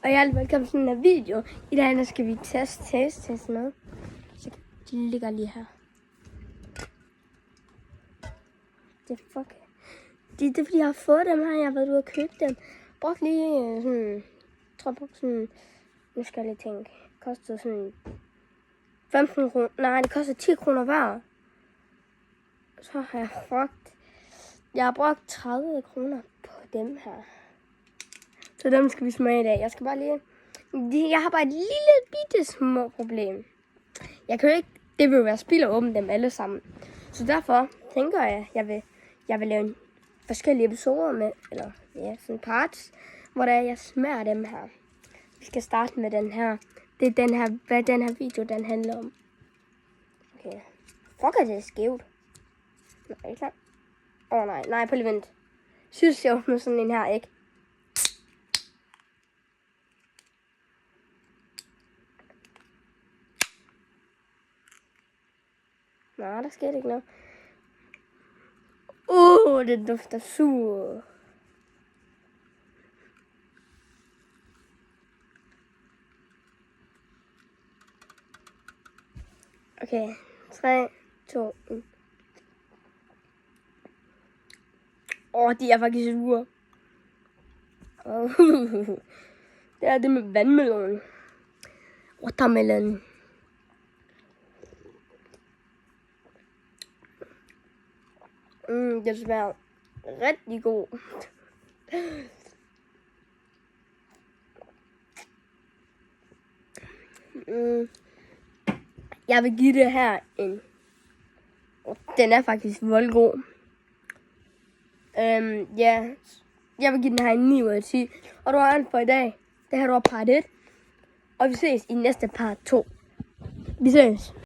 Og hjertelig velkommen til den her video. I dag der skal vi teste noget. Så de ligger lige her. Det er fuck. Det er fordi jeg har fået dem her. Jeg har været ude og købe dem. Brugt lige sådan, tror på sådan, nu skal jeg lige tænke. Det kostede sådan 15 kroner. Nej, det koster 10 kroner hver. Så har jeg har brugt 30 kroner på dem her. Så dem skal vi smage i dag. Jeg skal bare lige... Jeg har bare et lille bitte små problem. Jeg kan jo ikke... Det vil jo være spild at åbne dem alle sammen. Så derfor tænker jeg vil lave forskellige episoder med... Eller ja, sådan parts. Hvor jeg smager dem her. Vi skal starte med den her. Det er den her... Hvad den her video den handler om. Okay. Fuck, er det skævt. Nej, ikke klar. Nej, på lige vent. Synes jeg med sådan en her, ikke? Nej, der sker ikke noget. Det dufter sur. Okay, 3, 2, 1. De er faktisk sure. Det er det med vandmelon. Watermelon. Det smager rigtig god. Jeg vil give det her en... Den er faktisk voldgod. Ja, jeg vil give den her en 9 ud af 10. Og du har alt for i dag. Det her du har part 1. Og vi ses i næste part 2. Vi ses.